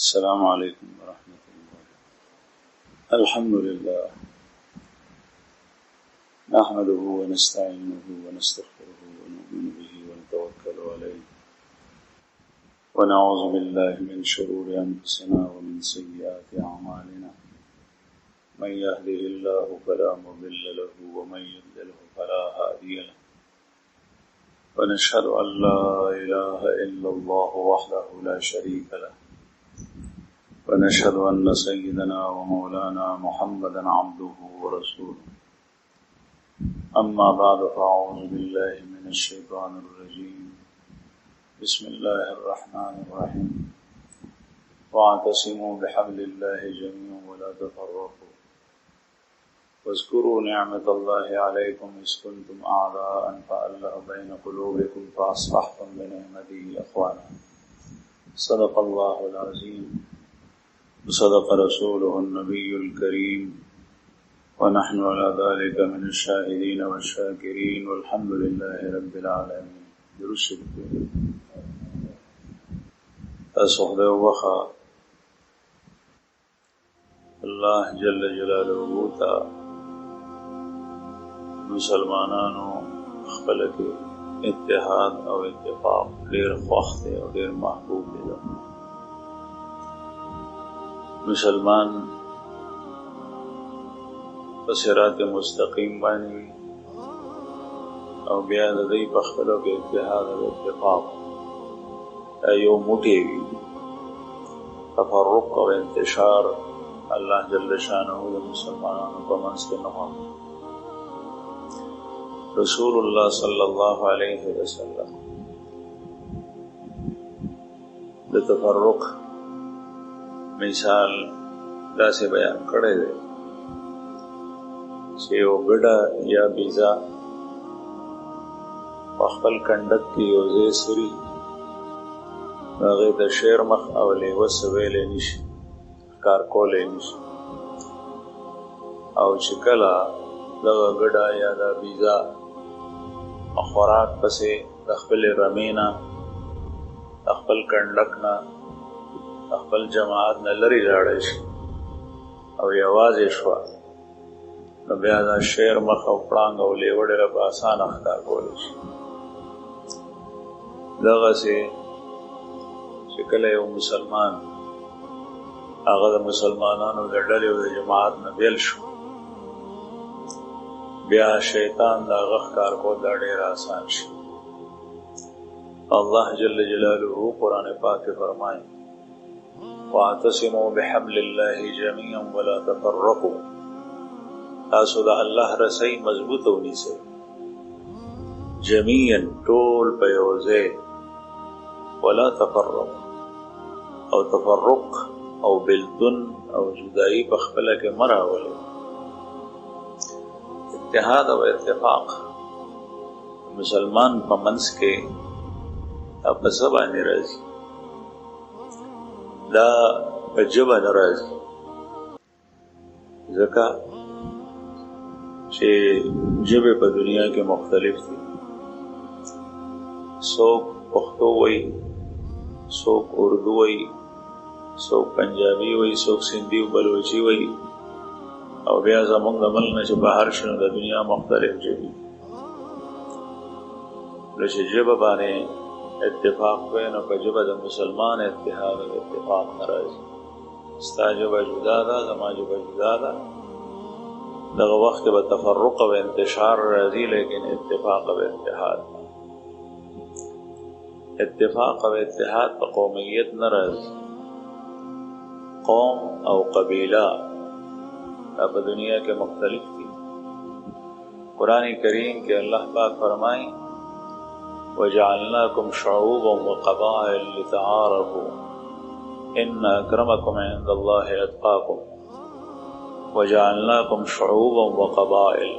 السلام عليكم ورحمة الله. الحمد لله نحمده ونستعينه ونستغفره ونؤمن به ونتوكل عليه ونعوذ بالله من شرور أنفسنا ومن سيئات أعمالنا من يهده الله فلا مضل له ومن يضلل فلا هادي له ونشهد أن لا إله إلا الله وحده لا شريك له ونشهد أن سيدنا ومولانا محمدا عبده ورسوله. أما بعد فأعوذ بالله من الشيطان الرجيم. بسم الله الرحمن الرحيم. واعتصموا بحبل الله جميعا ولا تفرقوا واذكروا نعمة الله عليكم إذ كنتم أعداء فألف بين قلوبكم فأصبحتم بنعمته إخوانا. صدق الله العظيم وصدق رسوله النبي الكريم ونحن على ذلك من الشاهدين والشاكرين والحمد لله رب العالمين. درود أصحاب وخا الله جل جلاله تا مسلمانانو خپل کې اتحاد او اتفاق ډېر خوښ دی او ډېر محبوب دی. مسلمان په صراط مستقیم باندې او بیا د دې په خپلو کې اتحاد او اتفاق یو موټی وي. تفرق او انتشار الله جل شانه د مسلمانانو په منځ کې نه غواړي. رسول الله صلی الله علیه وسلم د تفرق مثال داسې بیان کړی دی چې یو ګډه یا بیزا په خپل کنډک کې یو ځای سري هغې د شیر مخ او لیوه څه ویلی نشي، ښکار کولی نشي، او چې کله دغه ګډه یا دا بیزا خوراک پسې د خپلې رمې نه د خپل کنډک نه خپل جماعت نه لرې لاړی شي او یوازې شوه، نو بیا دا شیر مخ او پړانګ او لیوه ډېره په اسانه ښکار کولی شي. دغسې چې کله یو مسلمان هغه د مسلمانانو د ډلې او د جماعت نه بیل شو، بیا شیطان د هغه ښکار کول دا ډېر آسان شي. الله جل جلاله قرآن پاک کې فرمایي واعتصموا بحبل الله جميعا ولا تفرقوا. تاسو د الله رسۍ مضبوطه ونیسئ، جميعا ټول په یو ځای، ولا تفرق او تفرق او بلدن او جدایي په خپله کې مه راولئ. اتحاد او اتفاق مسلمان په منځ کې په څه باندې راځي؟ دا په ژبه نه راځي، ځکه چې ژبې په دنیا کې مختلف دي. څوک پښتو وایي، څوک اردو وایي، څوک پنجابي وایي، څوک سندي او بلوچي وایي، او بیا زمونږ د ملک نه چې بهر شي نو د دنیا مختلف ژبې. نو چې ژبه باندې اتفاق وی نو په ژبه د مسلمان اتحاد او اتفاق نه راځي. ستا ژبه جدا ده، زما ژبه جدا ده، دغه وخت کې به تفرق او انتشار راځي، لیکن اتفاق او اتحاد او اتحاد په قومیت نه راځي. قوم او قبیله په دنیا کې مختلف دي. قرآن کریم کې الله پاک فرمایي وَجَعَلْنَاكُمْ شُعُوبًا وَقَبَائِلَ لِتَعَارَفُوا إِنَّ أَكْرَمَكُمْ عِندَ اللَّهِ أَتْقَاكُمْ وَجَعَلْنَاكُمْ شُعُوبًا وَقَبَائِلَ.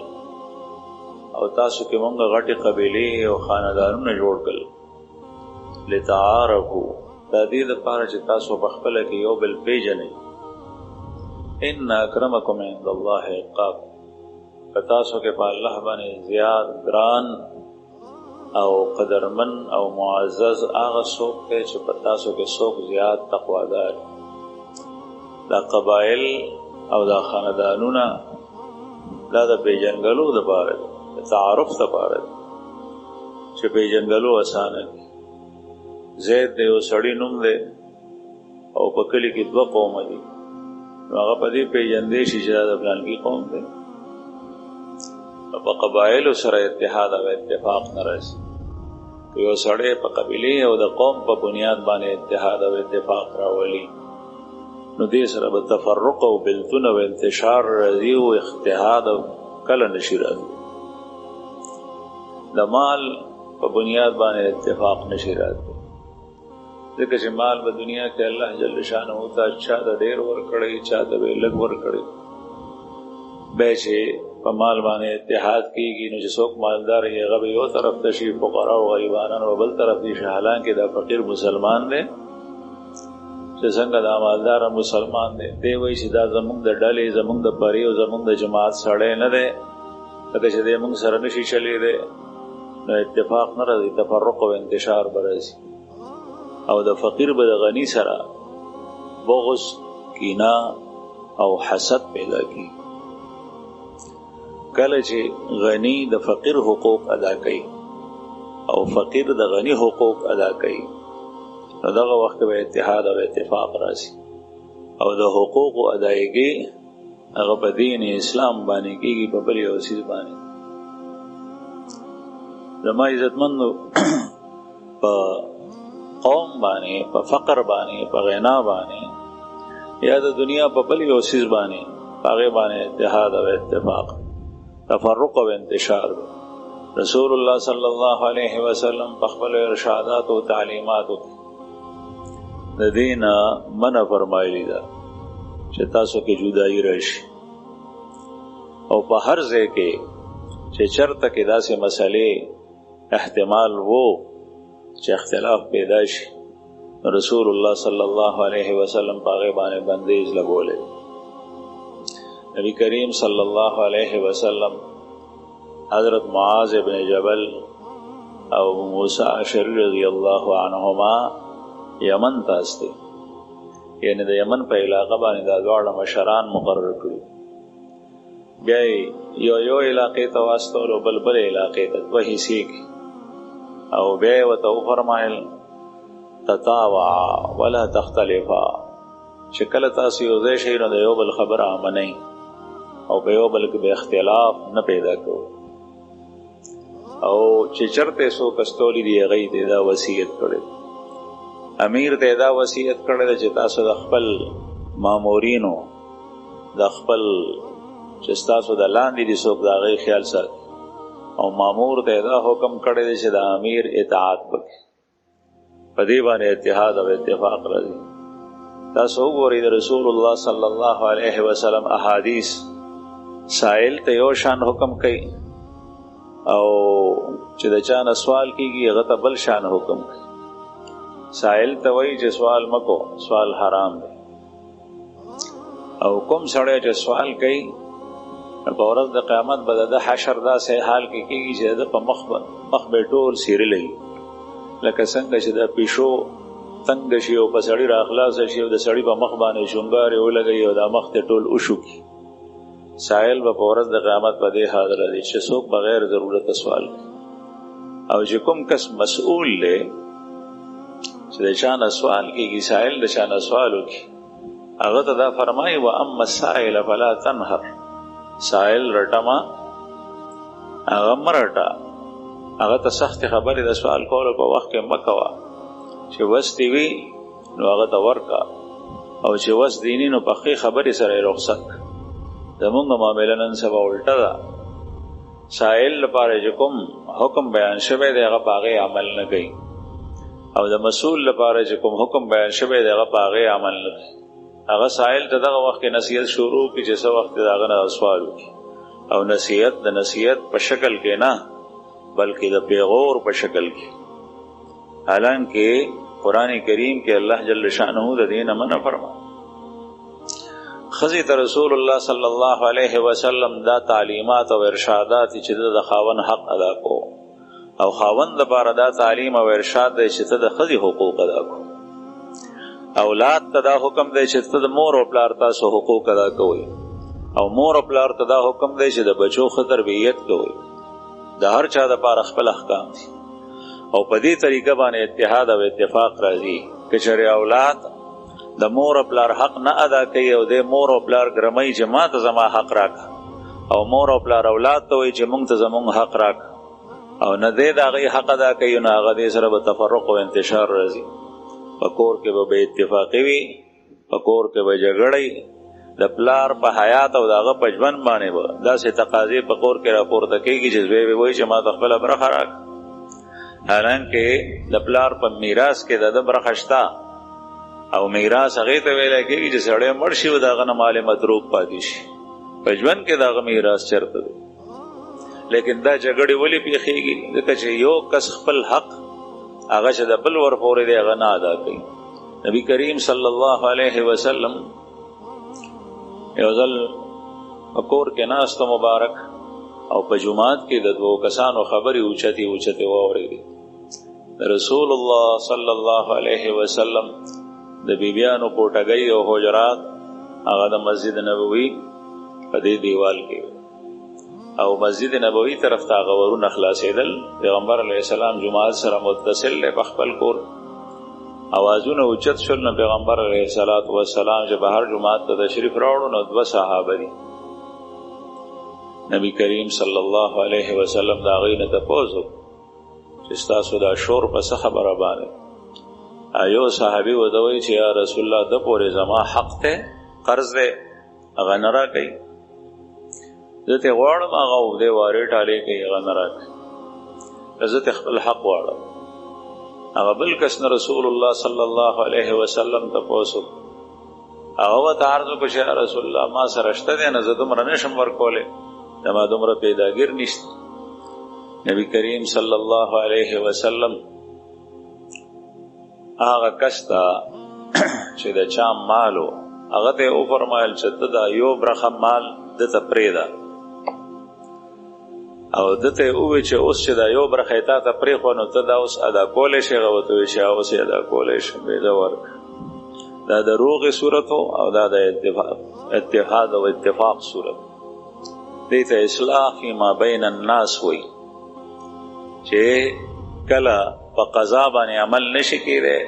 او تاسو کې مونږ غټې قبیلې او خاندانونه جوړ کړل لِتَعَارَفُوا، دا دې دپاره چې تاسو په خپله کې یو بل پیژنئ. إِنَّ أَكْرَمَكُمْ عِندَ اللَّهِ أَتْقَاكُمْ، په تاسو کې په الله باندې زیات ګران او قدرمن او معزز هغه څوک دی چې په تاسو کې څوک زیات تقوادار دا قبایل او دا خاندانونه دا د پیژنګلو دپاره د تعارف دپاره چې پیژنګلو اسانه دي. زید د یو سړي نوم دی او په کلي کې 2 قومه دي، نو هغه په دې پیژندی شي چې دا د فلانکي قوم دی. په قبایلو سره اتحاد او اتفاق نه راځي. که یو سړی په قبیلې او د قوم په بنیاد باندې اتحاد او اتفاق راولي، نو دې سره به تفرق او بلتون او انتشار راځي او اتحاد کله نشي راځي. د مال په بنیاد باندې اتفاق نشي راځي، ځکه چې مال په دنیا کې الله جل شانه ته چا د ډېر ورکړی، چا د لږ ورکړی. بیا چې په مال باندې اتحاد کېږي نو چې څوک مالدار یې هغه به یو طرف ته شي، فقرا او غریبانان به بل طرف ته شي. حالانکې دا فقیر مسلمان دی چې څنګه دا مالدار مسلمان دی، دی وایي چې دا زمونږ د ډلې، زمونږ د پرې او زمونږ د جماعت سړی نه دی، ځکه چې دی مونږ سره نشي چلېدی، نو اتفاق نه راځي، تفرق او انتشار به راځي. او د فقیر به د غني سره بغض، کینه او حسد پیدا کی. کله چې غنی د فقیر حقوق ادا کوي او فقیر د غنی حقوق ادا کوي، نو دغه وخت به اتحاد او اتفاق راځي او د حقوق ادایګي هغه په دین اسلام باندې کېږي، په بل یو څیز باندې. زما عزتمندو، په قوم باندې، په فقر باندې، په غنا باندې یا د دنیا په بل یو څیز باندې، هغې باندې اتحاد او اتفاق، تفرق او انتشار. رسول الله صلی الله علیه وسلم په خپل ارشادات او تعلیماتو د دین منع فرمایلی ده چې تاسو کې جدایي راشي، او په هر ځای کې چې چرته کې داسې مسئلې احتمال وو چې اختلاف پیدا شي، رسول الله صلی الله علیه وسلم په هغې باندې بندیز لګولی. نبی کریم صلی الله علیه وسلم حضرت معاذ ابن جبل او موسی اشعری رضی الله عنهما یمن ته استي، یعنی د یمن په علاقه باندې دا دواړه مشران مقرر کړي. بیا یو علاقې ته واستول او بل علاقې ته، 2 حصې کې، او بیا یې ورته وفرمایل تطاوعا ولا تختلفا، چې کله تاسو یو ځای شئ نو د یو بل خبره منئ او په یو بل کې به اختلاف نه پیدا کوو. او چې چرته څوک استولی دی هغې ته دا وصیت کړی، امیر ته دا وصیت کړی دی چې تاسو د خپل مامورینو، د خپل چې ستاسو د لاندې دي څوک، د هغې خیال ساتي، او مامور ته دا حکم کړی دی چې د امیر اطاعت وکړي. په دې باندې اتحاد او اتفاق راځي. تاسو وګورئ د رسول الله صلی الله علیه وسلم احادیث، سائل ته یو شان حکم کوي او چې د چا نه سوال کېږي هغه ته بل شان حکم کوي. سائل ته وایي چې سوال مکو، سوال حرام دی، او کوم سړی چې سوال کوي په ورځ د قیامت به د حشر داسې حال کې کېږي چې د په مخ به ټول سیرلی، لکه څنګه چې د پیشو تنګ شي او په سړي راخلاصه شي او د سړي په مخ باندې شونګارې ولګوي او دا مخ ته ټول وشوکي. سائل به په ورځ د قیامت په دې حال راځي چې څوک بغیر ضرورت سوال کوي، او چې کوم کس مسئول دی چې د چا نه سوال کېږي، سائل د چا نه سوال وکړي، هغه ته دا فرمایي واما السائل فلا تنهر، سائل رټمه هغه مه رټه، هغه ته سختې خبرې د سوال کولو په وخت کې مه کوه، چې وس دې وي نو هغه ته ورکړه، او چې وس دې نه نو په ښې خبرې سره یې رخصت کړه. زمونږ معامله نن سبا الټه ده، سائل لپاره چې کوم حکم بیان شوی دی هغه په هغې عمل نه کوي، او د مسؤول لپاره چې کوم حکم بیان شوی دی هغه په هغې عمل نه کوي. هغه سائل ته دغه وخت کې نصیحت شروع کړي چې څه وخت د هغه نه سوال وکړي، او نصیحت د نصیحت په شکل کې نه بلکې د پیغور په شکل کې. حالانکه قرآن کریم کې الله جل شانه د دې نه منع فرمایي. ښځې ته رسول الله صلی الله علیه وسلم دا تعلیمات او ارشادات چې د خاوند حق ادا کو، او خاوند لپاره دا تعلیم او ارشاد دی چې ته د ښځې حقوق ادا کو. اولاد ته دا حکم دی چې ته د مور او پلار تاسو حقوق ادا کوئ، او مور او پلار ته دا حکم دی چې د بچو ښه تربیت کوئ. د هر چا دپاره خپل احکام دي او په دې طریقه باندې اتحاد او اتفاق راځي. که چېرې اولاد د مور او پلار حق نه ادا کوي او د مور او پلار ګرموي چې ما ته زما حق راکړه، او مور او پلار اولاد ته وایي چې موږ ته زموږ حق راکړه، او نه دی د هغې حق ادا کوي، نو هغه دې سره به تفرق او انتشار راځي. په کور کې به بې اتفاقي وي، په کور کې به جګړه د پلار په حیات او د هغه په ژوند باندې به داسې تقاضې په کور کې راپورته کېږي چې زوی به وایي چې ما ته خپله برخه راکړه، حالانکې د پلار په میراث کې د ده برخه شته، او میراث هغې ته ویلی کېږي چې سړی مړ شي او د هغه نه مال متروک پاتې شي. په ژوند کې د هغه میراث چېرته دی؟ لیکن دا جګړې ولې پېښېږي؟ ځکه چې یو کس خپل حق هغه چې د بل ورپورې دی هغه نه ادا کوي. نبی کریم صلی الله علیه وسلم یو ځل په کور کې ناست مبارک او په جماعت کې د دوو کسانو خبرې اوچتې اوچتې واورېدې. رسول الله صلی الله علیه وسلم د بیبیانو کوټګۍ او حجرات هغه د مسجد نبوي په دې دیوال کې او مسجد نبوي طرف ته هغه ورونه خلاصېدل. پیغمبر علیه السلام جماعت سره متصل دی په خپل کور، اوازونه اوچت شول، نو پیغمبر علیه السلام چې بهر جماعت ته تشریف راوړو نو 2 صحابه دي. نبی کریم صلی الله علیه وسلم د هغوی نه تپوس وکړو چې ستاسو دا شور په څه خبره باندې؟ یو صحابي ورته وایي چې یا رسول الله ده پورې زما حق دی، قرض دی، هغه نه راکوي، زه ترې غواړم هغه دی وارې ټالې کوي، هغه نه راکوي، زه ترې خپل حق غواړم. هغه بل کس نه رسول الله صلی الله علیه وسلم تپوس وکړو، هغه ورته عرض وکړو چې یا رسول الله ما سره شته دی نه، زه دومره نشم ورکولی، زما دومره پیداګیر نشته. نبی کریم صلی الله علیه وسلم هغه کس ته چې د چا مالو هغه ته وفرمایل چې ته دا یو برخه مال دته پرېږده، او دته یې ووایي چې اوس چې دا یو برخه یې تا ته پرېښوه نو ته دا اوس ادا کولی شې؟ هغه ورته وایي چې اوس یې ادا کولی شم، بیده ورکړه. دا د روغې صورت او دا د اتحاد او اتفاق صورت. دې ته اصلاح فیما بین الناس وایي چې کله په قضا باندې عمل نشي کېدی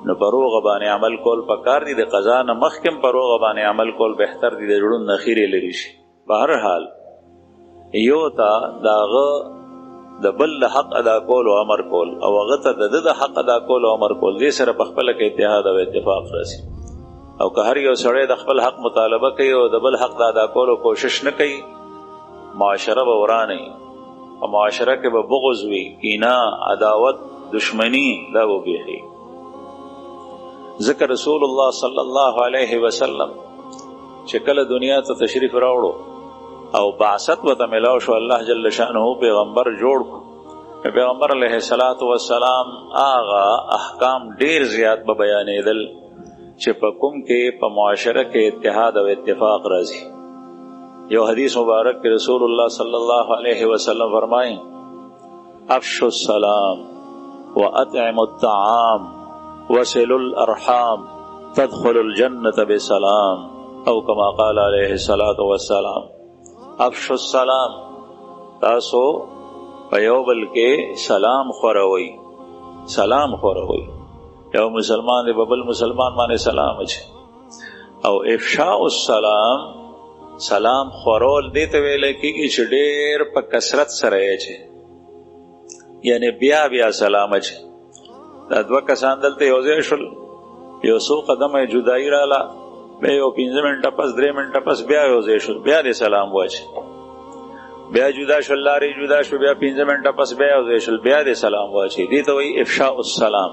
نو په روغه باندې عمل کول پکار دي، د قضا نه مخکې په روغه باندې عمل کول بهتر دي، د زړونو نه خیرې لرې شي. په هر حال یو ته د هغه د بل حق ادا کول او امر کول، او هغه ته د ده د حق ادا کول او امر کول، دې سره په خپله کې اتحاد او اتفاق راسي. او که هر یو سړی د خپل حق مطالبه کوي او د بل حق د ادا کولو کوشش نه کوي، معاشره به ورانه وي، او معاشره کې به بغض وي، کینه، عداوت، دشمنی، دا به بیخي. ذکر رسول الله صلی الله علیه وسلم چې کله دنیا ته تشریف راوړو او بعثت ورته ملاو شو، الله جل شانه پیغمبر جوړ کړو. پیغمبر علیه السلام هغه احکام ډیر زیات به بیانېدل چې په کوم کې په معاشره کې اتحاد او اتفاق راځي. یو حدیث مبارک کې رسول الله صلی الله علیه وسلم فرمایي افشوا السلام واطعموا الطعام وصلوا الارحام تدخلوا الجنة بسلام، او کما قال علیه السلام. افشوا السلام، تاسو په یو بل کې سلام خوروئ، سلام خوروئ. یو مسلمان دی په بل مسلمان باندې سلام اچي. او افشاء السلام، سلام خورول دې ته ویل کېږي چې ډېر په کثرت سره یې اچي، یعنی بیا بیا سلام اچي. دا 2 کسان دلته یو ځای شول، یو څو قدمه جدایي راله، بیا یو 5 منټه پس 3 منټه پس بیا یو ځای شول، بیا دې سلام واچي، بیا جدا شول، لارې جدا شو، بیا 5 منټه پس بیا یو ځای شول، بیا دې سلام واچي. دې ته وایي افشاء السلام.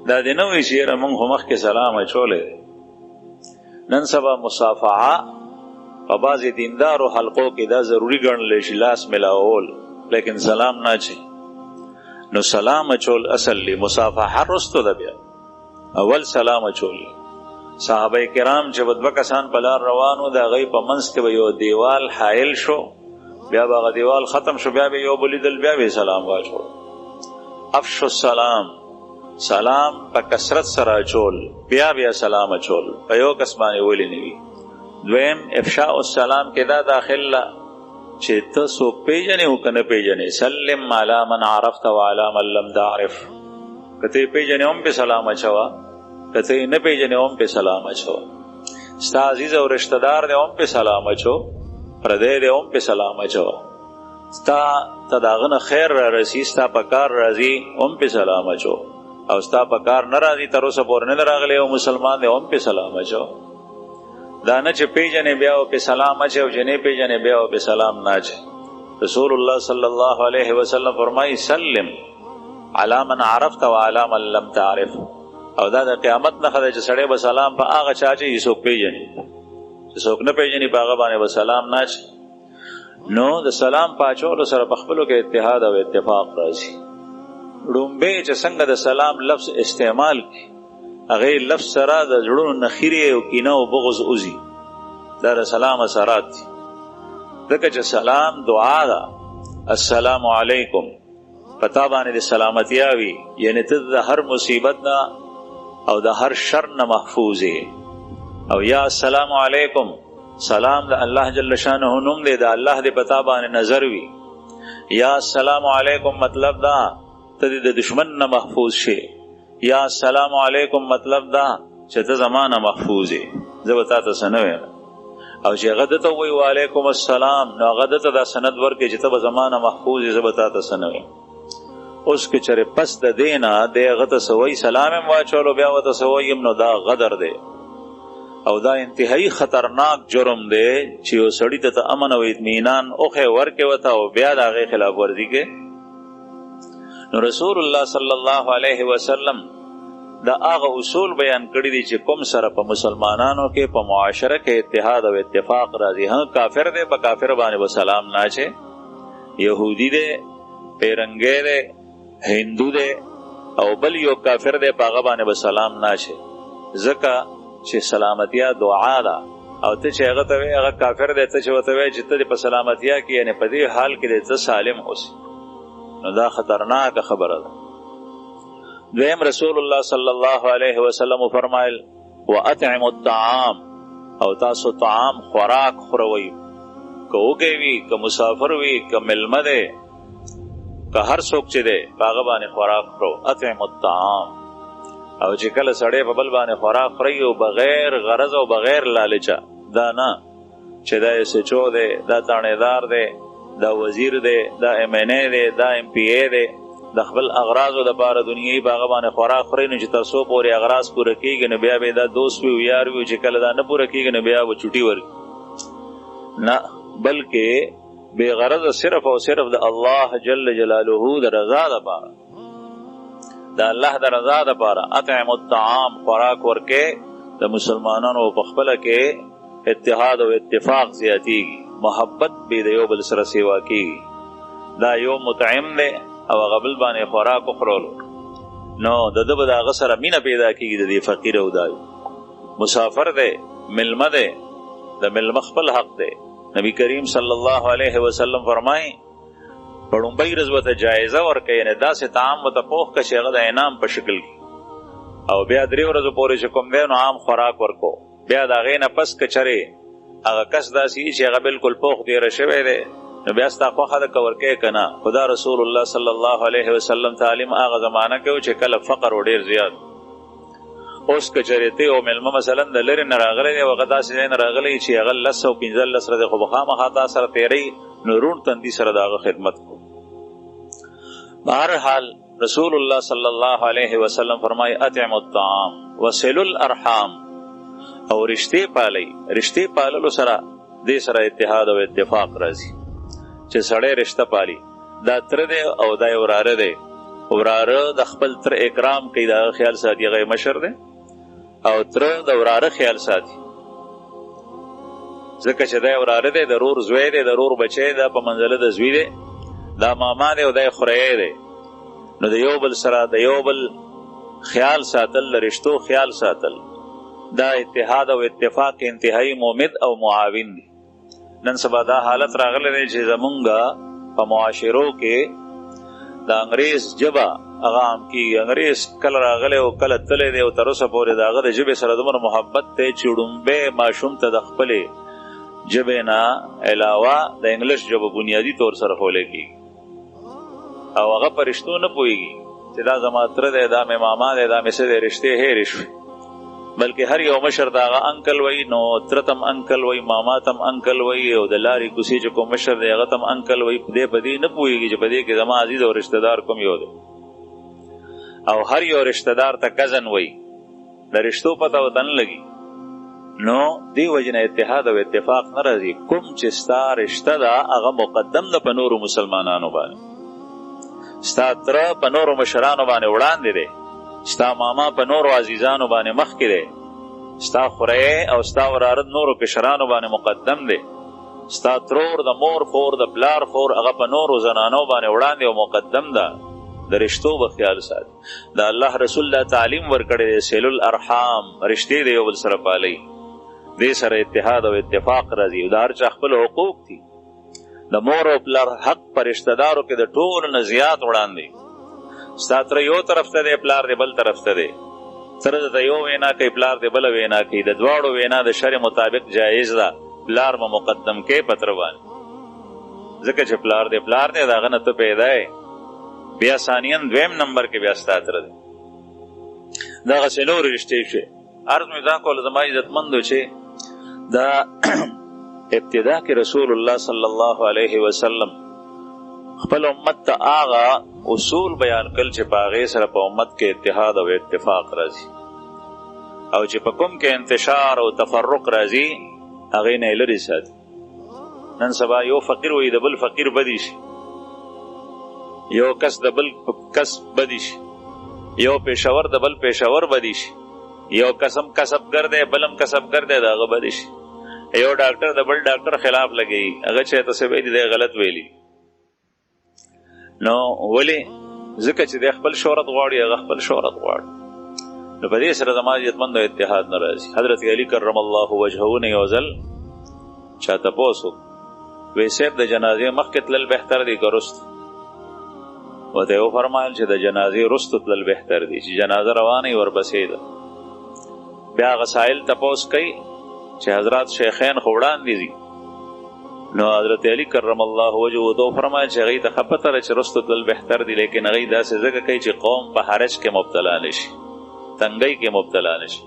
دا دې نه وایي چې یاره موږ خو مخکې سلام اچولی دی. نن سبا مصافحه په بعضې دیندارو حلقو کې دا ضروري ګڼلی شي، لاس ملاول، لیکن سلام نه اچي. نو سلام اچول اصل لی، مصافحه رستو ده، بیا اول سلام اچولی. صحابه کرام چې 2 کسان په لار روانو، د هغوی په منځ کې به یو دیوال حایل شو، بیا به هغه دیوال ختم شو، بیا به یو بل لیدل، بیا به سلام واچول. افشوا السلام سلام په کثرت سره اچول، بیا بیا سلام اچول په یو کس باندې ولی نه وي. دویم افشاء السلام کې دا داخل لا چې ته څوک پیژنې او که نه پیژنې، سلم علی من عرفت وعلی من لم تعرف. که ته یې پیژنې هم پې سلام اچوه، که ته یې نه پیژنې هم پې سلام اچوه. ستا عزیز او رشتہ دار دی هم پې سلام اچو، پردی دی هم پې سلام اچوه. ستا ته د هغه نه خیر را رسي، ستا په کار راځي هم پې سلام اچو، او ستا په کار نه راځي تر اوسه پورې نه راغلی او مسلمان دی هم پې سلام اچو. دا نه چې پیژنې بیا او پې سلام اچې او چې نه پیژنې بیا او پې سلام نه اچې. رسول الله صلی الله علیه وسلم فرمایي سلم علی من عرفت وعلی من لم تعرف. او دا د قیامت نښه ده چې سړی به سلام په هغه چا اچوي چې څوک پیژني، چې څوک نه پیژني په هغه باندې به سلام نه اچي. نو د سلام په اچولو سره په خپلو کې اتحاد او اتفاق راځي. ړومبی چې څنګه د سلام لفظ استعمال کړي، هغې لفظ سره د زړونو نه خیرې او کینه او بغض وځي. دا د سلام اثرات دي. ځکه چې سلام دعا ده. السلام علیکم په تا باندې د سلامتیا وي، یعنی ته د هر مصیبت نه او د هر شر نه محفوظ یې. او یا السلام علیکم، سلام د الله جل شانه نوم دی، د الله د پتا باندې نظر وي. یا السلام علیکم مطلب دا ته د دشمن نه محفوظ شي. یا السلام علیکم مطلب دا چې ته زمانه محفوظ یې، زه به تا ته څه نه ویم. او چې هغه دته ووایي وعلیکم السلام، نو هغه دته دا سند ورکړي چې ته به زمانه محفوظ یې، زه به تا ته څه نه ویم. اوس که چېرې پس د دې نه دی هغه ته څه وایي، سلام هم واچولو بیا ورته څه وایي، نو دا غدر دی او دا انتهایی خطرناک جرم دی چې یو سړي ته ته امن او اطمینان اوښې ورکې ورته او بیا د هغې خلاف ورزي کې. نو رسول الله صلی الله علیه وسلم دا هغه اصول بیان کړي دي چې کوم سره په مسلمانانو کې په معاشره کې اتحاد او اتفاق راځي. ها کافر دی په کافر باندې به سلام نه اچي، یهودي دی، پیرنګی دی، هندو دی او بل یو کافر دی په هغه باندې به سلام نه اچي. ځکه چې سلامتیا دعا ده، او ته چې هغه ته وایې هغه کافر دی، ته چې ورته وایې چې ته په سلامتیا کې یعنې په دې حال کې دی ته سالم اوسې، نو دا خطرناکه خبره ده. دویم رسول الله صلی الله علیه وسلم فرمایل واطعموا الطعام، او تاسو طعام خوراک خوروئ، که وږی وي که مسافر وي که ملمه دی که هر څوک چې دی په هغه باندې خوراک خورو. اطعموا الطعام. او چې کله سړی په بل باندې خوراک خوري او بغیر غرض او بغیر لالچه، دا نه چې دا SHO دی، دا تانیدار دی، دا وزیر دی، دا MNA دی، دا MPA دی، د خپل اغراضو د پاره دنیايي په هغه باندې خوراک خوري، نو چې تر څو پورې اغراض پوره کېږي نو بیا به دا دوست وي او یار وي، چې کله دا نه پوره کېږي نو بیا به چوټي ورکړي. نه، بلکې بې غرضه صرف او صرف د الله جل جلاله د رضا دپاره، د الله د رضا دپاره اطعموا الطعام خوراک ورکې، د مسلمانانو په خپله کې اتحاد او اتفاق زیاتېږي، محبت به د یو بل سره سیوا کېږي. دا یو مطعم دی او هغه بل باندې خوراک وخورلو، نو د ده به د هغه سره مینه پیدا کېږي، د دې فقیر او دا مسافر دی، ملمه دی، د ملمه خپل حق دی. نبی کریم صلی الله علیه وسلم فرمایي په لومبۍ ورځ ورته جایزه ورکوي، یعنې داسې طعام ورته پوخ کړه چې هغه د انعام په شکل کې، او بیا 3 ورځو پورې چې کوم دی نو عام خوراک ورکو. بیا د هغې نه پس که چرې هغه کس داسې چې هغه بلکل پوخ دیره شوی دی، نو بیا ستا خوښه ده که ورکوې که نه. خدا رسول الله صلی الله علیه وسلم تعلیم هغه زمانه کې و چې کله فقر و ډېر زیات. اوس که چېرې ته یو مېلمه مثلا د لرې نه راغلی دی او هغه داسې ځای نه راغلی چې هغه 10 او 15 ورځې خو به خامخا تا سره تېروي، نو روڼ تندي سره د هغه خدمت کو. بهرحال رسول الله صلی الله علیه وسلم فرمایي اطعموا الطعام وصلوا الارحام، او رشتې پالئ. رشتې پاللو سره دې سره اتحاد او اتفاق راځي چې سړی رشته پالي. دا تره دی او دا یې وراره دی، وراره د خپل تر اکرام کوي، د هغه خیال ساتي، هغه مشر دی، او تره د وراره خیال ساتي، ځکه چې دا وراره دی، د رور زوی دی، د رور بچی دا په منزله د زوی دی، دا ماما دی او دا خورهی دی. نو د یو بل سره د یو بل خیال ساتل، د رشتو خیال ساتل، دا اتحاد او اتفاق انتهایی مومد او معاون دی. نن سبا دا حالت راغلی دی چې زمونږ په معاشرو کې د انګریز ژبه هغه هم کېږي. انګریز کله راغلی او کله تللی دی او تر اوسه پورې د هغه د ژبې سره دومره محبت دی چې ړومبی ماشوم ته د خپلې ژبې نه علاوه د انګلیش ژبه بنیادي طور سره ښولی کېږي او هغه په رشتو نه پوهېږي چې دا زما تره دی، دا مې ماما دی، دا مې څه دی، رشتې هېرې شوې. بلکې هر یو مشر د هغه انکل وایي، نو تره ته هم انکل وایي، ماما ته هم انکل وایي، او د لارې کوڅې چې کوم مشر دی هغه ته هم انکل وایي. دی په دې نه پوهېږي چې په دې کې زما عزیز او رشته دار کوم یو دی. او هر یو رشته دار ته کزن وایي، د رشتو پته ورته نه لګي. نو دې وجې نه اتحاد او اتفاق نه راځي. کوم چې ستا رشته ده هغه مقدم ده په نورو مسلمانانو باندې. ستا تره په نورو مشرانو باندې وړاندې دی، ستا ماما په نورو عزیزانو باندې مخکې دی، ستا خوری او ستا وراره نورو کشرانو باندې مقدم دی، ستا ترور د مور خور د پلار خور هغه په نورو زنانو باندې وړاندې او مقدم ده. د رشتو به خیال ساتي. د الله رسول الله تعلیم ورکړی دی صلة الارحام، رشتې د یو بل سره پالئ. دې سره اتحاد او اتفاق راځي. د هر چا خپل حقوق دي. د مور او پلار حق په رشته دارو کې د ټولو نه زیات وړاندې. ستا تره یو طرف ته دی، پلار دی بل طرف ته دی. تره درته یو وینا کوي، پلار دی بله وینا کوي. د دواړو وینا د شرع مطابق جایز ده. پلار به مقدم کوي په تره باندې، ځکه چې پلار دی د هغه نه ته پیدا یې. بیا ثانیاً دویم نمبر کې بیا ستا تره دی. دغسې نورې رشتې شوې. عرض مې دا کول زما عزتمندو چې دا ابتدا کې رسول الله صلی الله علیه وسلم خپل امت ته هغه اصول بیان کړل چې په هغې سره په امت کې اتحاد او اتفاق راځي، او چې په کوم کې انتشار او تفرق راځي هغې نه یې لرې ساتي. نن سبا یو فقیر وایي د بل فقیر بدی شي، یو کس د بل کس بدی شي، یو پیشور د بل پیشور بدی شي، یو کسم کسبګر دی بلم کسبګر دی د هغه بدی شي، یو ډاکټر د بل ډاکټر خلاف لګي، هغه چې ته څه ویلي دی غلط ویلي. نو ولې؟ ځکه چې دی خپل شهرت غواړي، هغه خپل شهرت غواړي. نو په دې سره زما عزتمندو اتحاد نه راځي. حضرت علی کرم الله وجهه نه یو ځل چا تپوس وکړ، وایي صاحب د جنازې مخکې تلل بهتر دی که رستو؟ ورته یې وفرمایل چې د جنازې رستو تلل بهتر دی، چې جنازه روانه وي ورپسې ده. بیا هغه سائل تپوس کوي چې حضرات شیخین خو وړاندې دي. نو حضرت علی کرم الله وجهه ته وفرمایل چې هغوی ته ښه پته ده چې رستو تلل بهتر دي، لیکن هغوی داسې ځکه کوي چې قوم په حرج کې مبتلا نه شي، تنګۍ کې مبتلا نه شي.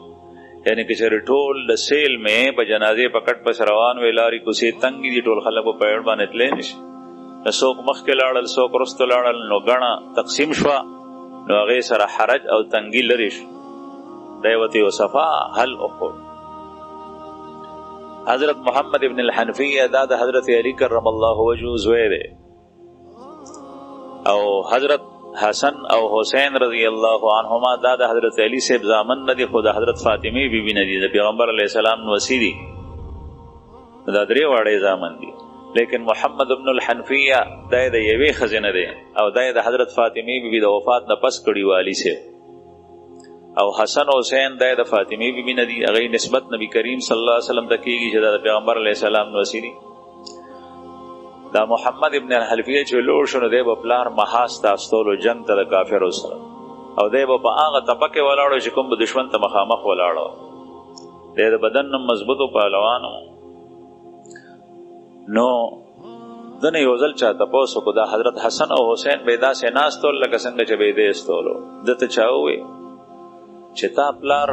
یعنی که چېرې ټول د سیل مې په جنازې په کټ پس روان وی، لارې کوڅې تنګې دي، ټول خلک په پیړ باندې تللی نه شي. څوک مخکې لاړل، څوک وروسته لاړل، نو ګڼه تقسیم شوه، نو هغې سره حرج او تنګي لرې شو. دی ورته یو صفا حل وښود. حضرت محمد ابن الحنفیه دا د حضرت علی کرم الله وجهه زوی دی، او حضرت حسن او حسین رضی الله عنهما دا د حضرت علی صاحب زامن نه دي، خو د حضرت فاطمه بیبي نه دي، د پیغمبر علیه السلام نوسی دي، دا درې واړه زامن دي. لیکن محمد ابن الحنفیه دا د یوې ښځې نه دی، او دا د حضرت فاطمه بیبي د وفات نه پس کړي والی صاحب. او حسن او حسین دا د فاطمه بیبي نه دي، هغې نسبت نبی کریم صلی الله علیه وسلم ته کېږي چې دا د پیغمبر علیه السلام نوسی دي. دا محمد ابن الحنفیه چې لوړ شو نو دی به پلار محاس ته استولو جنګ ته د کافرو سره، او دی به په هغه تپه کې ولاړو چې کوم به دشمن ته مخامخ ولاړو. دی د بدن نه مضبوطو پهلوانو. نو دنه یو ځل چا تپوس وکړو، دا حضرت حسن او حسین به یې داسې ناستول لکه څنګه چې به یې دی استولو. ده ته چا وویل چې تا پلار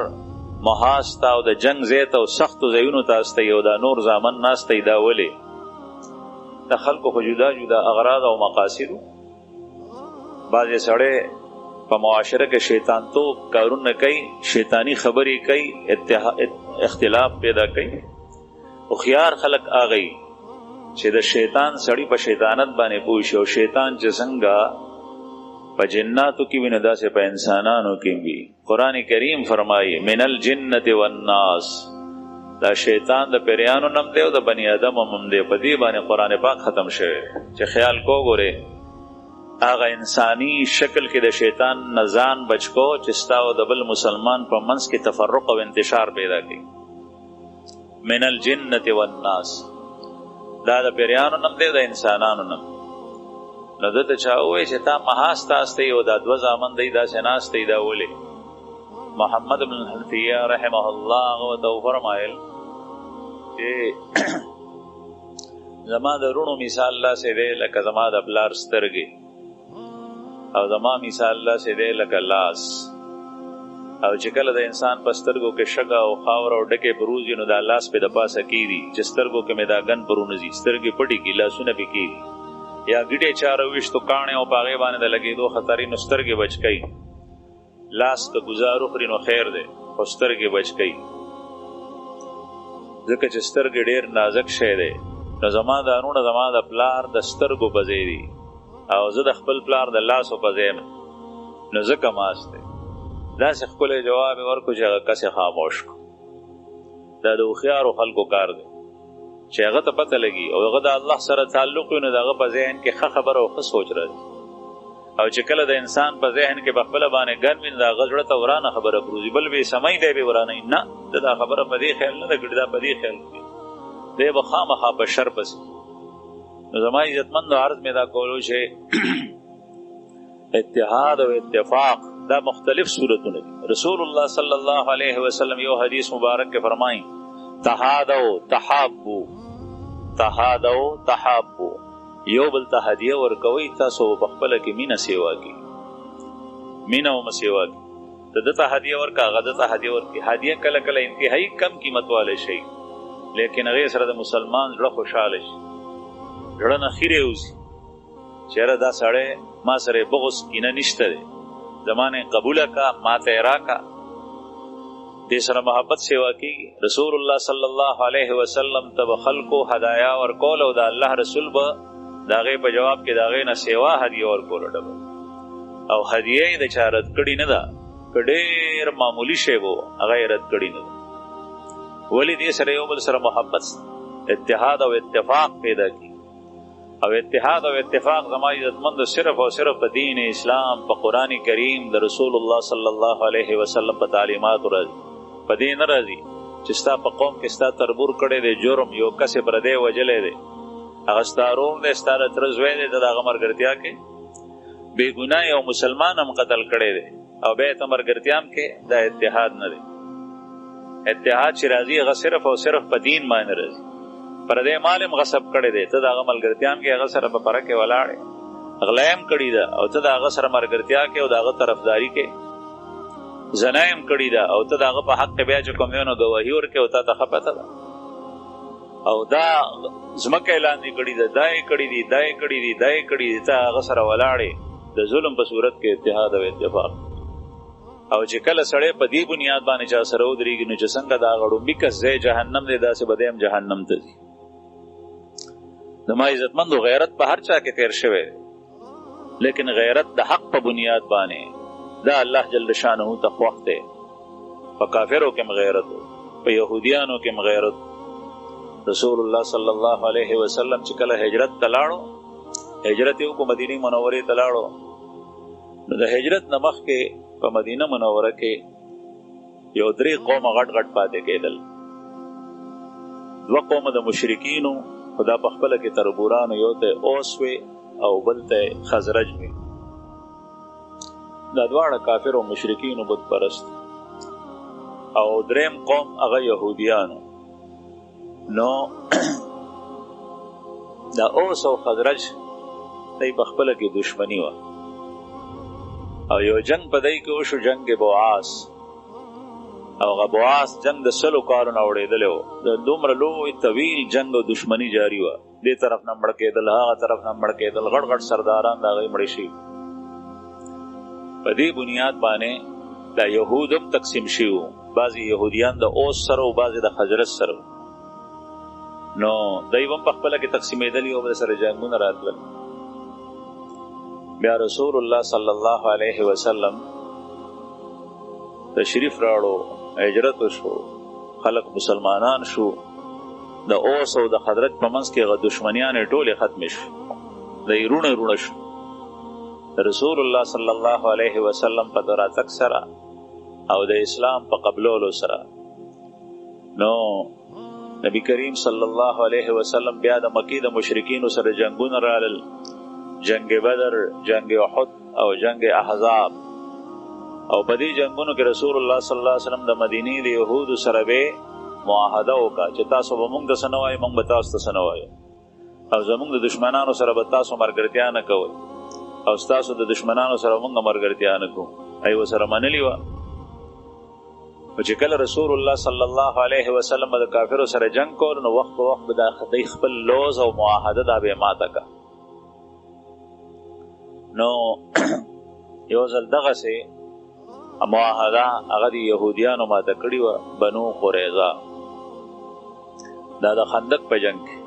محاس ته او د جنګ ځای ته او سختو ځایونو ته استی، او دا نور زامن ناستی، دا ولې؟ د خلکو خو جدا جدا اغراض او مقاصدو. بعضې سړی په معاشره کې شیطان توب کارونه کوي، شیطانی خبرې کوي، اختلاف پیدا کوي. هوښیار خلک هغه وي چې د شیطان سړی په شیطانت باندې پوه شي، او شیطان چې څنګه په جناتو کې وي نو داسې په انسانانو کې وي. قرآن کریم فرمایي من الجنة والناس، دا شیطان د پیریانو نم دی او د بنی آدم هم دی. په دې باندې قرآن پاک ختم شوی چې خیال کو ګورې هغه انسانی شکل کې د شیطان نه ځان بچ کو چې ستا او د بل مسلمان په منځ کې تفرق او انتشار پیدا کړي. من الجنة والناس دا د پیریانو نم دی، د انسانانو نم. نو دته چا وویل چې تا محاس تاستی او دا دوه زامن دی داسې ناستی دا ولې محمد بن حنفیه رحمه الله هغه ورته وفرمایل چې زما د رونو مثال داسې دی لکه زما د پلار سترګې او زما مثال داسې دی لکه لاس او چې کله د انسان په سترګو کې شګه او خاوره او ډکې پروزي نو دا لاس پې د پاسه کېږي چې سترګو کې مې دا ګن پرونه ځي سترګې پټې کړي لاسونه پې کېږي یا ګیډې چاره ویشتو کاڼې او په هغې باندې د لګېدو خطرې نو سترګې بچ کوي لاس که ګزار وخوري نو خیر دی خو سترګې بچ کوي ځکه چې سترګې ډېر نازک شی دی نو زما دا رونه زما د پلار د سترګو په ځای دي او زه د خپل پلار د لاسو په ځای یم نو ځکه ماس دی داسې ښکلی جواب یې ورکړو چې هغه کس یې خاموش کړو دا د هوښیارو خلکو کار دی چې هغه ته پته لګي او هغه د الله سره تعلق وي نو د هغه په ذهن کې ښه خبره او ښه سوچ راځي او چې کله د انسان په ذهن کې په خپله باندې ګن وي نو د هغه زړه ته ورانه خبره پروزي بل بې سمی دی بې ورانوي نه د دا خبره په دې خیال نه ده کړې دا په دې خیال کړي دی به خامخا په شر پسې نو زما عزتمندو عرض مې دا کولو چې اتحاد او اتفاق دا مختلف صورتونه دي رسول الله صلی الله علیه وسلم یو حدیث مبارک کې فرمایي تحادو تحابو تحادو تحابو یو بل ته هدیه ورکوئ تاسو په خپله کې مینه سیوا کړي مینه ومه سیوا کړي ته ده ته هدیه ورکړه هغه ده ته هدیه ورکړي هدیه کله کله انتهایي کم قیمت والی شي لیکن هغې سره د مسلمان زړه خوشحاله شي زړه نه خیرې وځي چې یاره دا سړی ما سره یې بغض کینه نشته دی زما نه قبوله کا ما ته یې راکړه دې سره محبت سیوا کېږي رسول الله صلی الله علیه وسلم ته به خلکو هدایا ورکول او د الله رسول به د هغې په جواب کې د هغې نه سیوا هدیه ورکوله ډبل او هدیه یې د چا رد کړې نه ده که ډېر معمولي شی به هغه یې رد کړي نه ده ولی دې سره یو بل سره محبت اتحاد او اتفاق پیدا کی او اتحاد او اتفاق زما عزتمند صرف او صرف په دین اسلام په قرآن کریم د رسول الله صلی الله علیه وسلم په تعلیماتو راځي په دې نه راځي چې ستا په قوم کې ستا تربور کړی دی جرم یو کس یې پردی وجلی دی هغه ستا رور دی ستا د تره زوی دی ته د هغه مرګرتیا کې بې ګناه یو مسلمان هم قتل کړی دی او بیا یې ته مرګرتیا هم کې دا اتحاد نه دی اتحاد چې راځي هغه صرف او صرف په دین باندې راځي پردی مال هم غصب کړی دی ته د هغه ملګرتیا هم کې هغه سره په پره کې ولاړې غلا هم کړې ده او ته د هغه سره مرګرتیا کې او د هغه طرفداري کې زنا هم کړې ده او ته د هغه په حق کې بیا چې کوم یو نو ګواهي ورکړې او تا ته ښه پته ده او دا ځمکه یې لاندې کړې ده دا یې کړې دي دا یې کړې دي دا یې کړې دي ته هغه سره ولاړې د ظلم په صورت کې اتحاد او اتفاق او چې کله سړی په دې بنیاد باندې چا سره ودرېږي نو چې څنګه دا هغه ړومبي کس ځای جهنم دی داسې به دی هم جهنم ته ځي زما عزتمندو غیرت په هر چا کې تیر شوی لیکن غیرت د حق په بنیاد باندې دا الله جل شانه ته خوښ دی په کافرو کې غیرت په یهودیانو کې غیرت رسول الله صلی الله علیه وسلم چې کله هجرت ته لاړو هجرت یې وکړو مدینې منورې ته لاړو نو د هجرت نه مخکې په مدینه منوره کې یو 3 قومه غټ غټ پاتې کېدل 2 قومه د مشرکینو خدا په خپله کې تربورانو یو ته اوس وی او بل ته خزرج وی دا دواړه کافر او مشرکین او بت پرست او 3 قوم هغه يهوديانو نو دا اوس او خزرج دای په خپل کې دشمنی و او یو جنگ په دای کې وشو جنگ بوعاس او غبوعاس جنگ د 100 کارونه وړېدل و د دومره لوی طویل جنگ او دشمنی جاری و دې طرف نه مړ کېدل هغه طرف نه مړ کېدل غټ غټ سرداران دا غي مړ شي په دې بنیاد باندې دا يهودم تقسیم شيو بعضي يهوديان د اوس سره او بعضي د خزرج سره نو دایوم په خپل کې تقسیمېدل یو بل سره جنگونه راتل بیا رسول الله صلی الله علیه وسلم تشریف راوړو هجرت شو خلق مسلمانان شو د اوس او د خزرج په منځ کې غو دشمنیان ټوله ختم شو د رونه شو رسول الله صلی الله علیه وسلم په دراتک سره او د اسلام په قبولولو سره نو نبی کریم صلی الله علیه وسلم بیا د مکی د مشرکین سره جنگونه رالل جنگ بدر، جنگ احد او جنگ احزاب. او په دې جنگونو کې رسول الله صلی الله علیه وسلم د مدینې د یهودو سره به معاهده وکړه چې تاسو به موږ ته څه نه وایو، موږ به تاسو ته څه نه وایو، او زموږ د دشمنانو سره به تاسو ملګرتیا نه کوئ او ستاسو د دشمنانو سره موږ ملګرتیا نه کوو. ای ورسره منلې وه. چې کله رسول الله صلی الله علیه وسلم د کافرو سره جنگ کول، نو وخت په وخت به د خپل لوز او معاهده دا به ماته کړه. نو یو ځل دغسې معاهده هغه د یهودیانو ماته کړې وه، بنو قریظه. دا د خندق په جنگ کې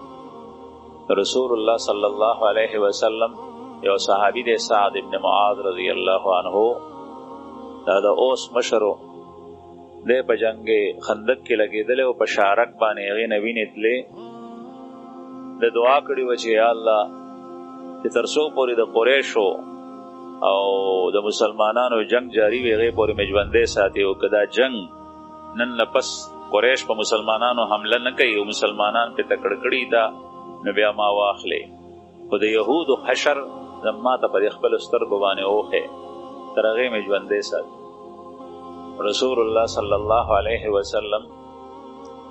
رسول الله صلی الله علیه وسلم یو صحابي دی سعد ابن معاذ رضی الله عنه، دا د اوس مشرو دی، په جنگ خندق کې لګېدلی او په شارک باندې هغې نه وینې تلې. د دعا کړې وه چې یا الله چې تر څو پورې د قریشو او د مسلمانانو جنگ جاری وي هغې پورې مې ژوندی ساتي، او که دا جنگ نن نه پس قریش په مسلمانانو حمله نه کوي او مسلمانان پې تکړه کړي دا، نو بیا ما واخلې. خو د یهودو حشر ما ته په خپلو سترګو باندې اوښې، تر هغې مې ژوندی ساتي. رسول الله صلی الله علیه وسلم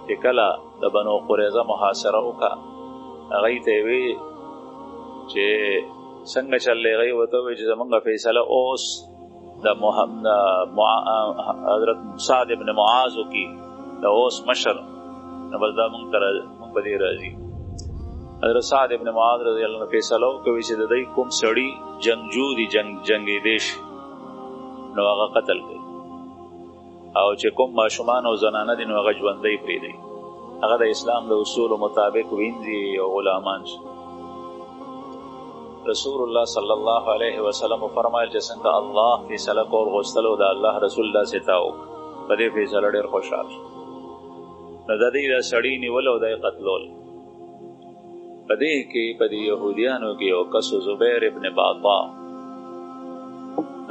چې کله د بنو قریظه محاصره وکړه، هغوی ته یې وی چې څنګه چلې؟ هغوی ورته وویل چې زمونږ فیصله اوس د حضرت سعد ابن معاذ وکړي، د اوس مشر، نو بس دا مونږ په دې راځي. حضرت سعد ابن معاذ رضی الله عنه فیصله وکړي چې د دوی کوم سړي جنګجو دي، جنګېدی شي، نو هغه قتل کوي، او چې کوم ماشومان او زنانه دي نو هغه ژوندی پرېږدي. هغه د اسلام د اصولو مطابق وینځي او غلامان شي. رسول الله صلی الله علیه وسلم فرمایل چې څنګه الله فیصله کول غوښتل او د الله رسول داسې تا وکړه، په دې فیصله ډېر خوشحال شو. نو د دې دا سړي نیول او د یې قتلول. په دې کې په دې یهودیانو کې یو کس زبیر ابن باطا،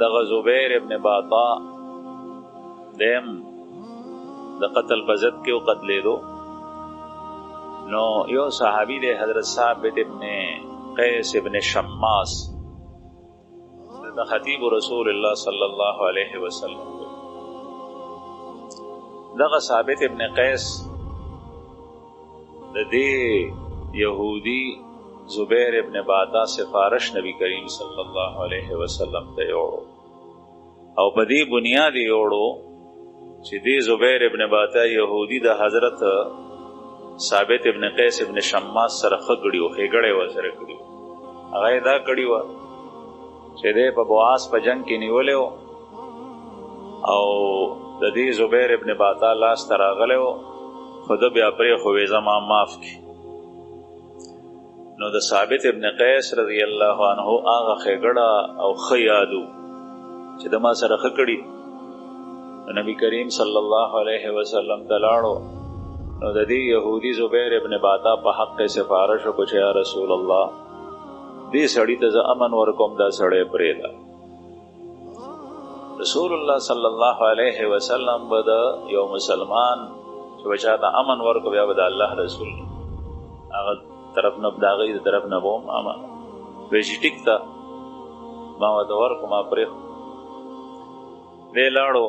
دغه زبیر ابن باطا دیم د قتل په ضد کې وقتلېدو. نو یو صحابي دی حضرت ثابت ابن قیس ابن شماس، د خطیب رسول الله صلی الله علیه وسلم. دغه ثابت ابن قیس د دې یهودی زبیر ابن باطا سفارش نبی کریم صلی الله علیه وسلم ته یوړو، او په دې بنیاد یوړو چې دې زبیر ابن باطا یهودی د حضرت ثابت ابن قیس ابن شماس سره ښه کړي وو، ښېګړی ورسره کړي وو. هغه یې دا کړي وه چې دی په بواس په جنګ کې نیولی و او د دې زبیر ابن باطا لاس ته راغلی و، خو ده بیا پرېښوې زما معاف کړي. نو د ثابت ابن قیس رضی الله عنه هغه ښېګړه او ښه یادو چې د ما سره ښه کړي. نبی کریم صلی الله علیه وسلم ته لاړو، نو د دې یهودي زبیر ابن باطا په حق کې سفارش وکړو چې یا رسول الله دې سړي ته زه امن ورکوم، دا سړی پرېږده. رسول الله صلی الله علیه وسلم به د یو مسلمان چې به چا ته امن ورکړو، بیا به د الله رسول هغه طرف نه د هغوی د طرف نه به هم امن وایي چې ټیک ده ما ورته ورکړو، ما پرېښو. دی لاړو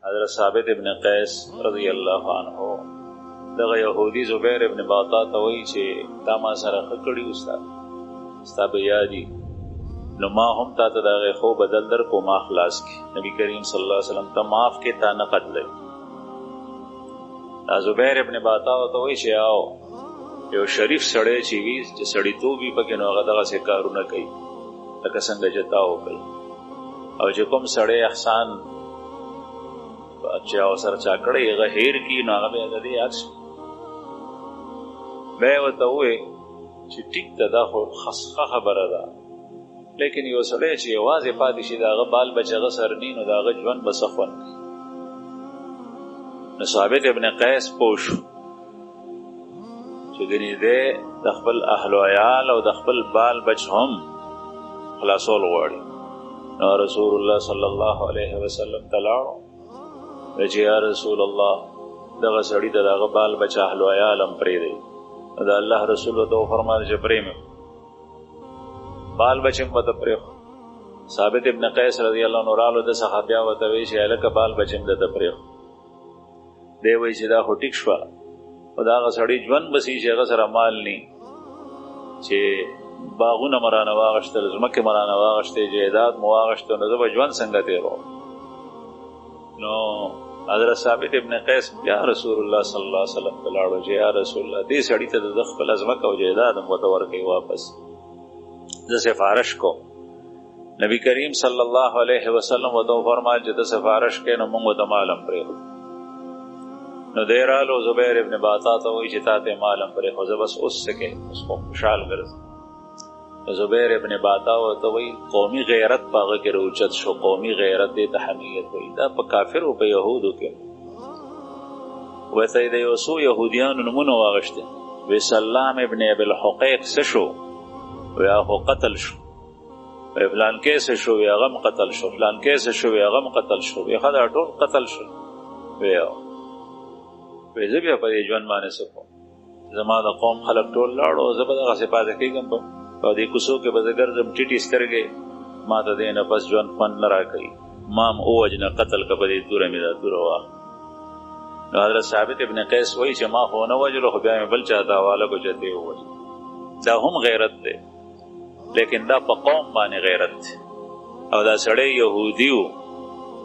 حضرت ثابت ابن قیس رضی الله عنه دغه یهودي زبیر ابن باطا ته وایي چې تا ما سره ښه کړي ستا به یادي، نو ما هم تا ته د هغې خو بدل در کو، ما خلاص کړي. نبی کریم صلی الله علیه وسلم ته معاف کړي، تا نه قتلوي. دا زبیر ابن باطا ورته وایي چې او یو شریف سړی چې وي چې سړیتوب وي پکې، نو هغه دغسې کارونه کوي لکه څنګه چې تا وکړي. او چې کوم سړی احسان چې او سره چا کړی هغه هیر کړي، نو هغه بیا د دې یاد شي. بیا یې ورته ووایي چې ټیک ده دا خو ښه خبره ده، لیکن یو سړی چې یوازې پاتې شي د هغه بال بچ هغه سره نی، نو د هغه ژوند به څه خوند کوي. نو ثابت ابن قیس پوه شو چې ګنې دی د خپل اهل و عیال او د خپل بال بچ هم خلاصول غواړي. نو رسول الله صلی الله علیه وسلم ته لاړو چې یا رسول الله دغه سړي ته د هغه بال بچ اهل و عیال هم پرېږدئ. د الله رسول ورته وفرمایل چې پرېږدم، بال بچم وته پرېخو. ثابت ابن قیس رضی الله عنه رالو د صحابیا وته وی چې الکه بال بچم د پرېخو. دی وی چې دا خو ټیک شوه، خو د هغه سړي ژوند بسي چې هغه سره مال نی، چې باغونه مرانه واغشتل، ځمکې مرانه واغشتې، جایداد مو واغشته، نو زه به ژوند څنګه تېروم؟ نو حضرت ثابت ابن قیس یا رسول الله صلی الله علیه وسلم ته لاړو چې یا رسول الله دې سړي ته د خپل ځمکه او جایداد هم ورته ورکوي واپس. زه سفارش کوم. نبی کریم صلی الله علیه وسلم ورته وفرمایل چې ته سفارش کوې نو موږ ورته مال هم پرېږدو. نو دی رالو زبیر ابن باطا ته وایي چې تا ته مال هم پرېښود، زه بس اوس څه کوې، اوس خو خوشحال ګرځم. زبیر ابن باطا ورته وایي قومي غیرت په هغه کې راوچت شو. قومي غیرت دې ته حمیت وایي. دا په کافرو په یهودو کې ورته د یو څو یهودیانو نومونه واغشته. وی سلام ابن ابي الحقيق څه شو؟ وی هغه قتل شو. وی فلان کې څه شو؟ وی هغه قتل شو. فلان کې څه شو؟ وی هغه قتل شو. وی خدای ټول قتل شو. وی زه بیا په دې ژوند باندې څه کوم؟ زما د قوم خلک ټول لاړو، زه به دغسې پاتې کېږم په دې کوڅو کې به زه ګرځم ټیټې سترګې، ما ته دې نه بس ژوند خوند نه راکوي، ما هم ووجنه قتل که په دې توره مې دا توره واخله. نو حضرت ثابت ابن قیس وایي چې ما خو ونه وجلو، خو بیا مې بل چا ته حواله کړو چې دې ووجه. دا هم غیرت دی، لیکن دا په قوم باندې غیرت دی. او دا سړی یهودي و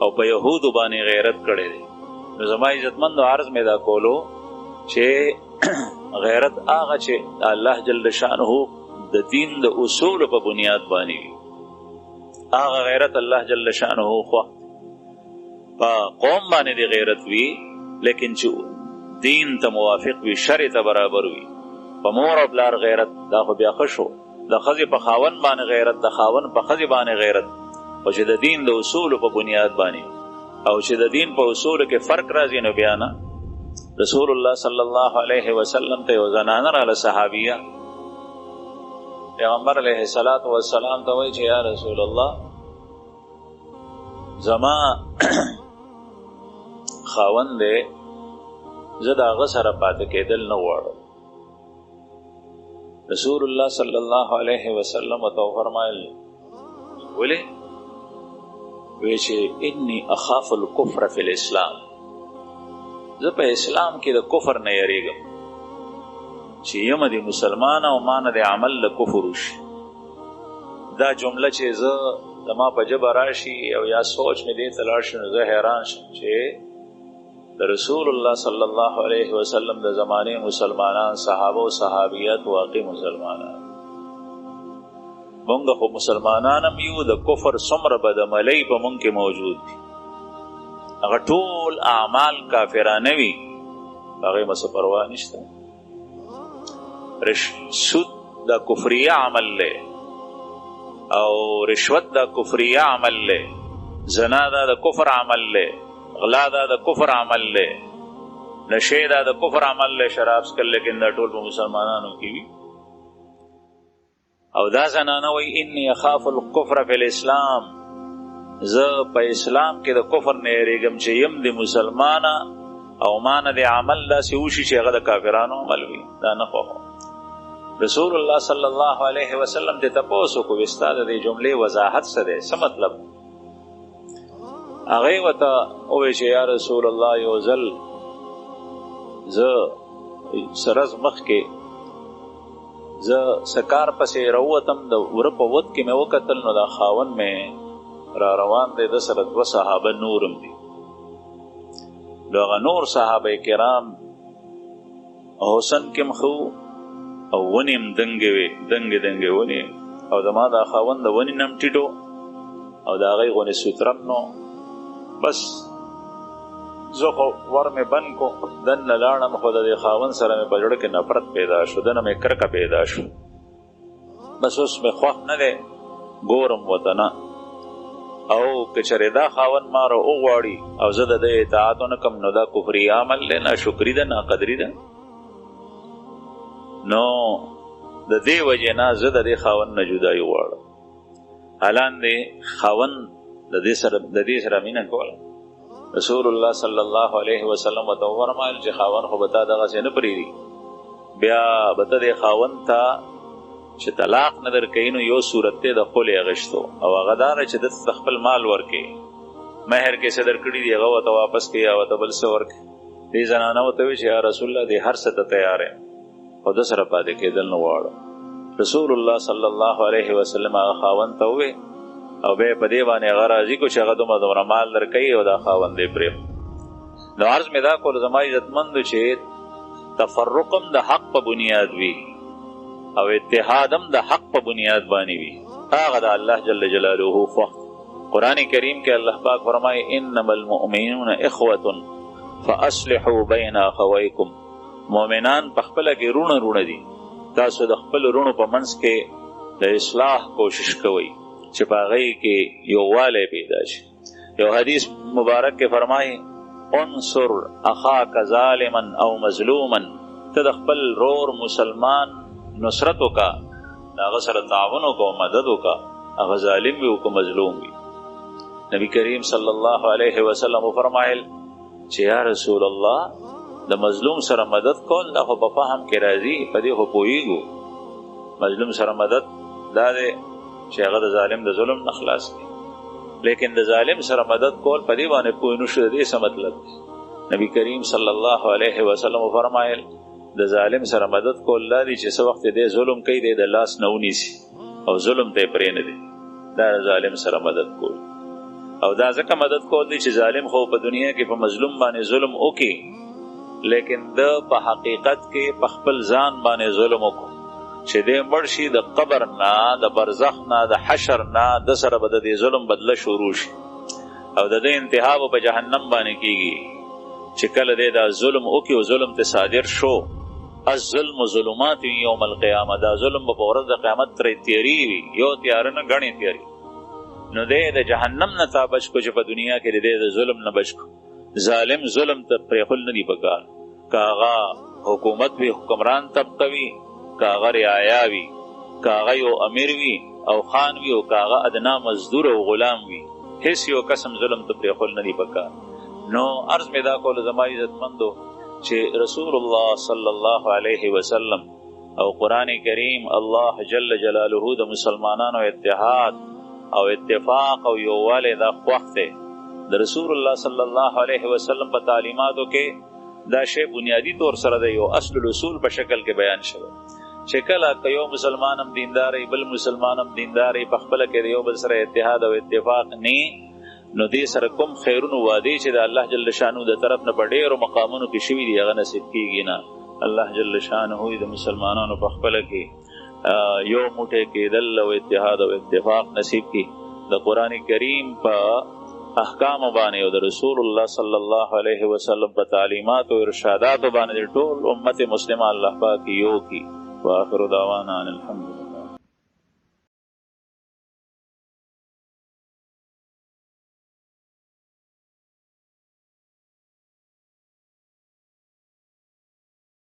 او په یهودو باندې غیرت کړی دی. نو زما عزتمندو عرض مې دا کولو چې غیرت هغه چې الله جل شانه د دین د اصولو په بنیاد باندې وي، هغه غیرت الله جل شانه خو په قوم باندې دی غیرت وي، لیکن چې دین ته موافق وي، شرع ته برابر وي. په مور او پلار غیرت دا خو بیا ښه شو، د ښځې په خاوند باندې غیرت، د خاوند په ښځې باندې غیرت، او چې د دین د اصولو په بنیاد باندې، او چې د دین په اصولو کې فرق راځي. نو بیا نه رسول الله صلی الله علیه وسلم ته یو زنانه راله صحابیه، پیغمبر علیه الصلاۃ والسلام ته وایي چې یا رسول الله زما خاوند دی، زه د هغه سره پاتې کېدل نه غواړم. رسول الله صلی الله علیه وسلم ته وفرمایل ولې؟ وی چې انی اخاف الکفر فی الاسلام، زه په اسلام کې د کفر نه یریږم چې یم د مسلمان او ما نه د عمل له کفر وشي. دا جمله چې زه زما په ژبه راشي او یا سوچ مې دې ته لاړ شي، نو زه حیران شم چې د رسول الله صلی الله علیه وسلم د زمانې مسلمانان، صحابه او صحابیات واقعي مسلمانان. مونږ خو مسلمانان هم یو، د کفر څومره بدعملۍ په مونږ کې موجود دي، هغه ټول اعمال کافرانه وي، هغې به څه پروا نشته. سود دا کفریه عمل دی، او رشوت دا کفریه عمل دی، زنا دا د کفر عمل دی، غلا دا د کفر عمل دی، نشې دا د کفر عمل دی، شراب څښل، لیکن دا ټول په مسلمانانو کې وي. او دا زنانه وایي انی اخاف الکفر فی الاسلام، زه په اسلام کې د کفر نه یریږم چې یم د مسلمانه او ما نه د عمل داسې وشي چې هغه د کافرانو عمل وي، دا نه خوښوم. رسول الله صلی الله علیه وسلم ته تپوس وکړو ستا د دې جملې وضاحت څه دی، څه مطلب؟ هغې ورته ووایي چې یا رسول الله یو ځل زه سرز مخکې زه سکار پسې راووتم، د وره په ود کې مې وکتل، نو دا خاوند مې را روان دی، د سره 2 صحابه نورم دي. نو هغه نور صحابه کرام حسن کې مخو او ونې هم دنګې وې، دنګې ونې، او زما دا خاوند د ونې نه هم ټیټو او د هغې غونې سوترم نو. بس زه خو ور مې بند کو، دننه لاړم، خو د دې خاوند سره مې په زړه کې نفرت پیدا شو، دنه مې کرکه پیدا شو. بس اوس مې خوښ نه دی، ګورم ورته نه، او که چېرې دا خاوند ما را وغواړي او زه د دې اطاعت ونه کړم، نو دا کفري عمل دی، ناشکري ده، ناقدري ده. نو د دې وجې نه زه د دې خاوند نه جدایي غواړم. حالان دی خاوند د دې سره مینه کوله. رسول الله صلی الله علیه وسلم ورته وفرمایل چې خاوند خو به تا دغسې نه پرېږدي، بیا به ته دې خاوند ته چې طلاق نه درکوي نو یو صورت دی د خلع اغوښتو او هغه دا ده چې ده ته خپل مال ورکوي مهر کې څه درکړي دي هغه ورته واپس کوي یا ورته بل څه ورکوي دې زنانه ورته وایي چې یا رسول الله دې هر څه ته تیار یم خو ده سره پاتې کېدل نه غواړم رسول الله صلی الله علیه وسلم هغه خاوند ته وویل او بیا یې په دې باندې هغه راضي کړو چې هغه دومره مال درکوي او دا خاوند یې پرېږدي نو عرض مې دا کولو زما عزتمندو چې تفرقم د حق په بنیاد وي او اتحادم د حق په بنیاد باندې وي هغه د الله جل جلاله خوښ قرآن کریم کې الله پاک فرمایي انما المؤمنون اخوة فاصلحوا بین اخویکم مؤمنان په خپله کې رونه دي تاسو د خپل رونو په منځ کې د اصلاح کوشش کوئ چې په هغې کې یووالی پیدا شي یو حدیث مبارک کې فرمایي انصر اخاک ظالما او مظلوما ته د خپل رور مسلمان نصرت وکا هغه سره تعاون وکړه او مدد وکړه هغه ظالم وي او که مظلوم وي نبی کریم صلی الله علیه وسلم وفرمایل چې یا رسول الله د مظلوم سره مدد کول دا خو په فهم کې راځي په دې خو پوهېږو مظلوم سره مدد دا دی چې هغه د ظالم د ظلم نه خلاص کړي لیکن د ظالم سره مدد کول په دې باندې پوه نه شو د دې څه مطلب نبی کریم صلی الله علیه وسلم وفرمایل د ظالم سره مدد کول دا دی چې څه وخت دې ظلم کوي دی د لاس نه ونیسي او ظلم ته یې پرېنږدي دا د ظالم سره مدد کول او دا ځکه مدد کول دی چې ظالم خو په دنیا کې په مظلوم باندې ظلم وکړي لیکن د په حقیقت کې په خپل ځان باندې ظلم وکړو چې دې مړ شي د قبر نه د برزخ نه د حشر نه د سره به د دې ظلم بدله شروع شي او د دې انتها به په جهنم باندې کېږي چې کله دې دا ظلم وکړي او ظلم ته صادر شو الظلم ظلمات یوم القیامه دا ظلم به په ورځ د قیامت ترې تیارې وي یو تیاره نه ګڼې تیارې نو دې د جهنم نه تا بچ کو چې په دنیا کې دې د ظلم نه بچ کو ظالم ظلم ته پرېښول نه دي پکار که هغه حکومت وي حکمران طبقه وي که هغه رعایا وي که هغه یو امیر وي او خان وي او که هغه ادنا مزدور او غلام وي هیڅ یو قسم ظلم ته پرېښول نه دي پکار نو عرض مې دا کولو زما عزتمندو چې رسول الله صلی الله علیه وسلم او قرآن کریم الله جل جلاله د مسلمانانو اتحاد او اتفاق او یووالی دا خوښ دی د رسول الله صلی الله علیه وسلم په تعلیماتو کې دا شی بنیادی طور سره د یو اصل الاصول په شکل کې بیان شوی چې کله که یو مسلمان هم دیندار بل مسلمان هم دیندار په خپله کې د یو بل سره اتحاد او اتفاق نه نو دې سره کوم خیرونو وعدې چې د الله جل شانو د طرف نه په ډېرو مقامونو کې شوي دي هغه نصیب کېږي نه الله جل شانه د مسلمانانو په خپله کې یو موټی کېدل او اتحاد او اتفاق نصیب کړي د قرآن کریم په احکامو باندې او د رسول الله صلی الله علیه وسلم په تعلیمات او ارشاداتو باندې ټول امت مسلمه الله پاک یو کړي واخر دعوانا ان الحمدلله